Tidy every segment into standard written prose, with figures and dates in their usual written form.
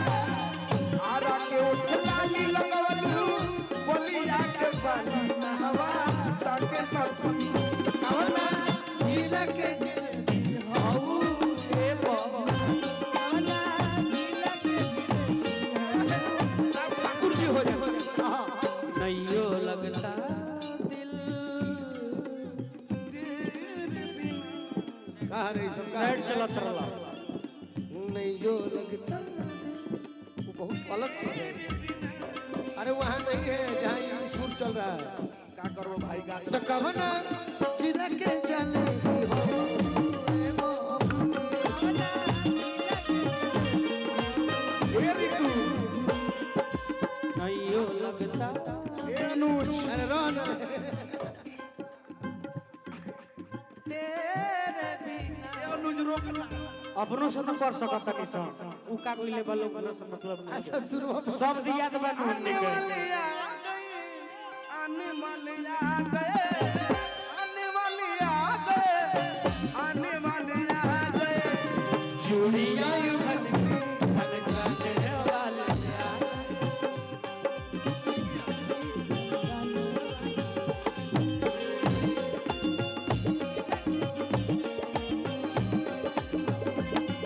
आरा के उठलाली लगवलू बोलिया के बाली नहवा ताके पतू कवना जिला के हाऊ ए बाबा कवना जिला के सब ठाकुर जी हो जाए नैयो लगता दिल कहा रही सब साइड चला सरला नहीं जो लगता वो बहुत अलग चीज है। अरे वहाँ नहीं है जहाँ ये सुर चल रहा है। का करो भाई का तो कहो ना जिला के जाने नैयो लगता अनुज अरे रोन तेरे बिना अनुज रोकना अपनो से तो कर सकता नहीं सा उ का कोई लेवल ओकरा से मतलब नहीं अच्छा शुरू सब दिया तो बन आने वाले आ गए आने वाले आ गए आने वाले आ गए आने वाले आ गए चूड़ियां यूं खनकाने वाले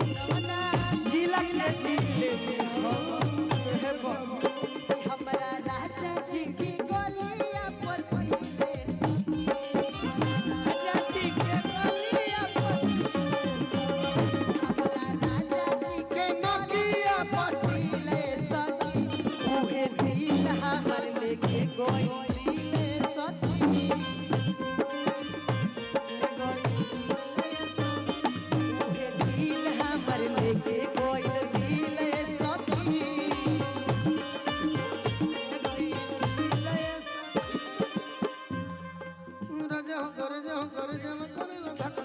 जिला के जिले हमरा राजा जी की गोलियां पर पीले राजा जी के गोलियां पर हमरा राजा जी के गोलियां पर पीले सखी उहे दिल हमर लेके गोई दिले सखी उहे दिल हमर लेके गोई दिले सखी राजा हो करे जा मत करे लो धक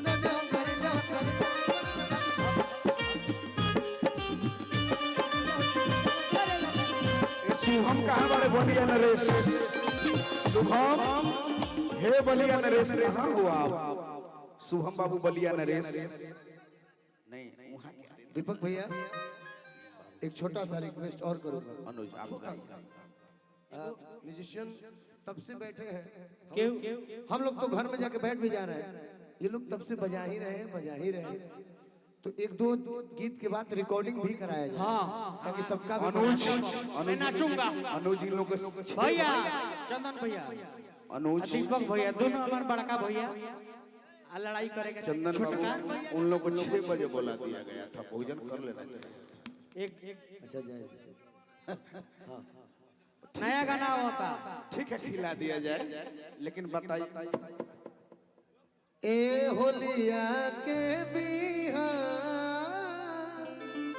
राजा हो करे जा शुभम कहाँ वाले बलिया नरेश शुभम हे बलिया नरेश कहाँ हो आप शुभम बाबू बलिया नरेश नहीं वहाँ क्या दीपक भैया एक छोटा सा रिक्वेस्ट और करूंगा अनुज आप म्यूजिशियन तब से बैठे हैं क्यों हम लोग तो घर में जाके बैठ भी जा रहे हैं ये लोग तब से बजा ही रहे तो एक दो गीत के बाद रिकॉर्डिंग भी कराया जाए हाँ ताकि सबका भी अनुज मैं नाचूंगा अनुज इन लोग भैया चंदन भैया अनुज दीपक भैया दोनों हमारे बड़का भैया आ लड़ाई करेगा चंदन बाबू उन लोग को 6 बजे बोला दिया गया था भोजन कर लेना एक अच्छा जाए नया गाना होता ठीक है खिला दिया जाए लेकिन बताइए ए होलिया के बिहान